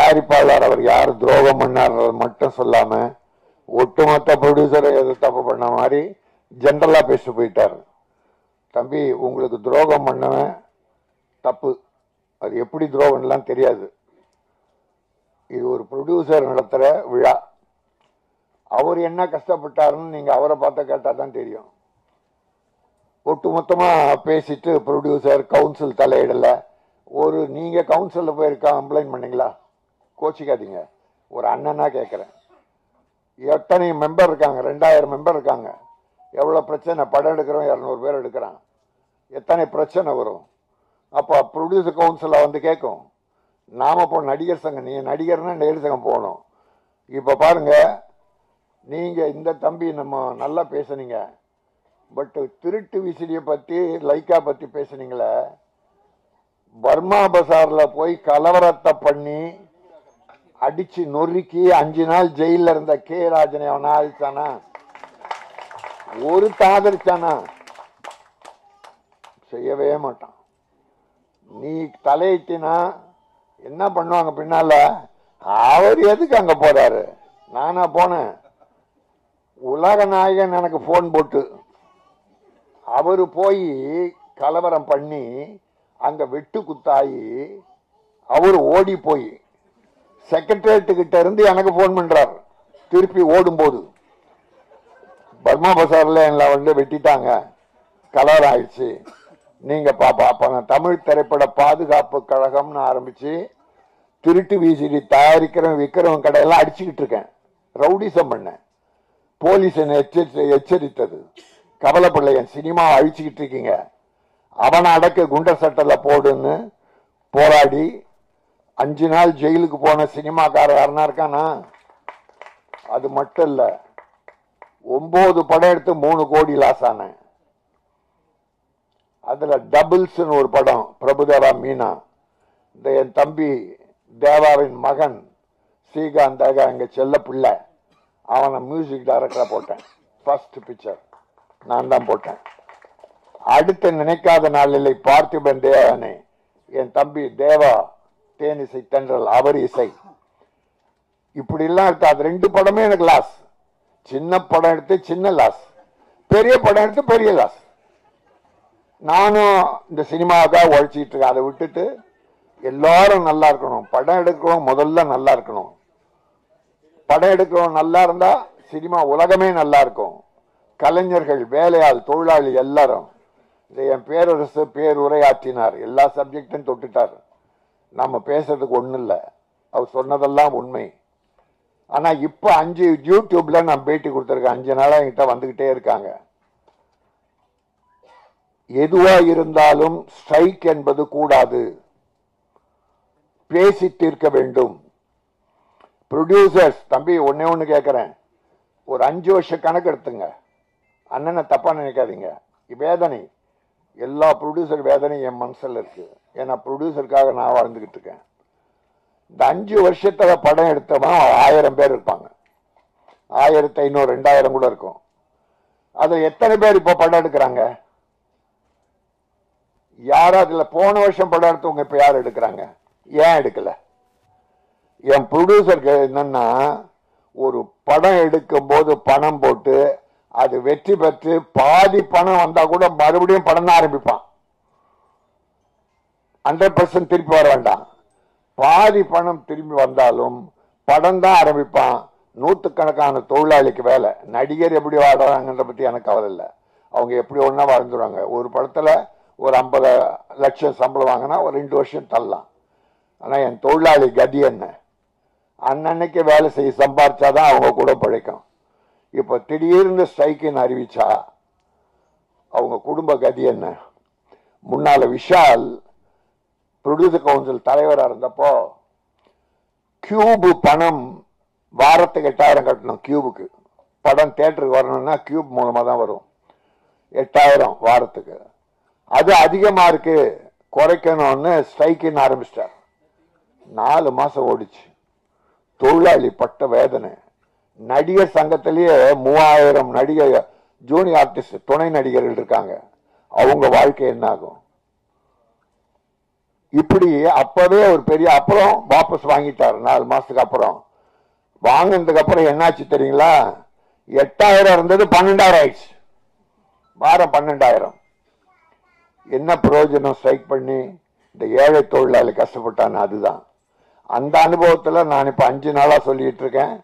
தயாரிப்பாளர் அவர் யார் துரோகம் பண்ணார் மட்டும் சொல்லாம ஒட்டுமொத்த ப்ரொடியூசரை எது தப்பு பண்ண மாதிரி ஜெனரலா பேசி போயிட்டார். தம்பி, உங்களுக்கு துரோகம் பண்ணவன் தப்பு, அது எப்படி துரோகம்லாம் தெரியாது. இது ஒரு ப்ரொடியூசர் நடத்துற விழா. அவர் என்ன கஷ்டப்பட்டாருன்னு நீங்க அவரை பார்த்த கேட்டா தான் தெரியும். ஒட்டுமொத்தமா பேசிட்டு ப்ரொடியூசர் கவுன்சில் தலையிடல. ஒரு நீங்க கவுன்சில்ல போய் கம்ப்ளைண்ட் பண்ணீங்களா? கோச்சிக்காதீங்க, ஒரு அண்ணனா கேட்கிறேன். எத்தனை மெம்பர் இருக்காங்க? 2000 மெம்பர் இருக்காங்க. எவ்வளவு பிரச்சனை? படம் எடுக்கிறோம், 200 பேர் எடுக்கிறான், எத்தனை பிரச்சனை வரும்? அப்ப ப்ரொடியூசர் கவுன்சில வந்து கேட்கும். நாம போ நடிகர் சங்கம், நீங்க நடிகர்னா நடிகர் சங்கம் போகணும். இப்ப பாருங்க, நீங்க இந்த தம்பி நம்ம நல்லா பேசுனீங்க, பட் திருட்டு விசிறிய பத்தி லைக்கா பத்தி பேசுனீங்களே, பர்மா பசார்ல போய் கலவரத்தை பண்ணி அடிச்சு நொறுக்கி 5 நாள் ஜெயில இருந்த கே ராஜனை அவன் ஆதிச்சானா? ஒரு தாதரிச்சானா? செய்யவே மாட்டான். நீ தலையிட்டினா என்ன பண்ணுவாங்க பின்னால? அவர் எதுக்கு அங்க போறாரு? நானா போனேன். உலக நாயகன் எனக்கு போன் போட்டு அவரு போய் கலவரம் பண்ணி அங்க வெட்டு குத்தாயி அவரு ஓடி போய் செக்ரட்டரியேட் கிட்ட இருந்து எனக்கு போன் பண்றார். திருப்பி ஓடும் போது பர்மா பசார்ல எல்லாம் வந்து வெட்டிட்டாங்க, கலவரம் ஆயிடுச்சு, நீங்க பாப்பா. தமிழ் திரைப்பட பாதுகாப்பு கழகம்னு ஆரம்பிச்சு திருட்டு விசிடி தயாரிக்கிறவன் விற்கிறவன் கடையெல்லாம் அடிச்சுக்கிட்டு இருக்கேன், ரவுடிசம் பண்ணேன். போலீஸ் என்னை எச்சரித்தது, கவலைப்படல, என் சினிமா அழிச்சுக்கிட்டு இருக்கீங்க, அவனை அடக்க குண்டர் சட்டல போடுன்னு போராடி 5 நாள் ஜெயிலுக்கு போன சினிமாக்காரர் யாருன்னா இருக்கானா? அது மட்டும் இல்ல, 9 படம் எடுத்து 3 கோடி லாஸ் ஆன. அதுல டபுள்ஸ் ஒரு படம், பிரபுதேவா மீனா, இந்த என் தம்பி தேவாவின் மகன் ஸ்ரீகாந்த் எங்க செல்ல பிள்ளை, அவனை மியூசிக் டைரக்டரா போட்டேன். ஃபர்ஸ்ட் பிக்சர் நான் தான் போட்டேன். அடுத்த நினைக்காத நாளில் பார்த்திபன் தேவனே, என் தம்பி தேவா தேனிசை தென்றல், அவர் இசை. இப்படி எல்லாம் இருக்கு. அது 2 படமே எனக்கு லாஸ். சின்ன படம் எடுத்து சின்ன லாஸ், பெரிய படம் எடுத்து பெரிய லாஸ். நானும் இந்த சினிமாவுக்காக உழைச்சிட்டு இருக்கேன். அதை விட்டுட்டு எல்லாரும் நல்லா இருக்கணும், படம் எடுக்கிறோம் முதல்ல நல்லா இருக்கணும். படம் எடுக்கிறோம் நல்லா இருந்தா சினிமா உலகமே நல்லா இருக்கும். கலைஞர்கள், வேலையாள், தொழிலாளி எல்லாரும். என் பேரரசு பேருரையாற்றினார், எல்லா சப்ஜெக்டும் தொட்டுட்டார். நம்ம பேசுறதுக்கு ஒண்ணு இல்லை, அவர் சொன்னதெல்லாம் உண்மை. ஆனா இப்ப 5 யூடியூப்ல நான் பேட்டி கொடுத்திருக்கேன். 5 நாளா என்கிட்ட வந்துகிட்டே இருக்காங்க. எதுவா இருந்தாலும் ஸ்ட்ரைக் என்பது கூடாது, பேசி தீர்க்க வேண்டும். ப்ரொடியூசர்ஸ் தம்பி, ஒண்ணு கேட்கிறேன், ஒரு 5 வருஷ கணக்கு எடுத்துங்க. அண்ணனை தப்பா நினைக்காதீங்க. வேதனை, எல்லா ப்ரொடியூசர் வேதனை என் மனசுல இருக்கு. ஏன்னா ப்ரொடியூசருக்காக நான் வாழ்ந்துகிட்டு இருக்கேன். இந்த 5 வருஷத்துல படம் எடுத்தவன் 1000 பேர் இருப்பாங்க, 1500 2000 கூட இருக்கும். அதுல எத்தனை பேர் இப்ப படம் எடுக்கிறாங்க? யாரும் அதுல போன வருஷம் படம் எடுத்தவங்க இப்ப யார் எடுக்கிறாங்க? ஏன் எடுக்கல? என் ப்ரொடியூசருக்கு என்னன்னா, ஒரு படம் எடுக்கும் போது பணம் போட்டு அது வெற்றி பெற்று பாதி பணம் வந்தா கூட மறுபடியும் படம் தான் ஆரம்பிப்பான். 100% திருப்பி வர வேண்டாம். பாதி பணம் திரும்பி வந்தாலும் படம் தான் ஆரம்பிப்பான். 100கணக்கான தொழிலாளிக்கு வேலை. நடிகர் எப்படி வாடுறாங்கன்ற பத்தி எனக்கு கவலை இல்லை, அவங்க எப்படி ஒன்னா வாழ்ந்துருவாங்க. ஒரு படத்துல ஒரு 50 லட்சம் சம்பளம் வாங்கினா ஒரு 2 வருஷம் தள்ளலாம். ஆனா என் தொழிலாளி கதி என்ன? அன்னன்னைக்கு வேலை செய்ய சம்பாரிச்சாதான் அவங்க கூட பிழைக்கும். இப்ப திடீர்னு ஸ்ட்ரைக்குன்னு அறிவிச்சா அவங்க குடும்ப கதி என்ன? முன்னால விஷால் ப்ரொடியூசர் கவுன்சில் தலைவராக இருந்தப்போ கியூபு பணம் வாரத்துக்கு 8000 கட்டணும். கியூபுக்கு படம் தியேட்டருக்கு வரணும்னா கியூப் மூலமா தான் வரும். 8000 வாரத்துக்கு. அது அதிகமா இருக்கு, குறைக்கணும்னு ஸ்ட்ரைக்குன்னு ஆரம்பிச்சிட்டார். 4 மாசம் ஓடிச்சு. தொழிலாளி பட்ட வேதனை. நடிகர் சங்கத்திலேயே 3000 நடிகர் ஜூனியர் ஆர்டிஸ்ட் துணை நடிகர்கள் இருக்காங்க. அவங்க வாழ்க்கை என்ன ஆகும்? இப்படி அப்பவே ஒரு பெரிய அப்புறம் வாபஸ் வாங்கிட்டார் 4 மாசத்துக்கு அப்புறம். வாங்கினதுக்கு அப்புறம் என்னாச்சு தெரியுங்களா? 8000 இருந்தது 12000 ஆயிடுச்சு. வாரம் 12000. என்ன பிரயோஜனம்? ஸ்ட்ரைக் பண்ணி இந்த ஏழை தொழிலாளி கஷ்டப்பட்டான்னு. அதுதான் அந்த அனுபவத்துல நான் இப்ப 5 நாளா சொல்லிட்டு இருக்கேன்.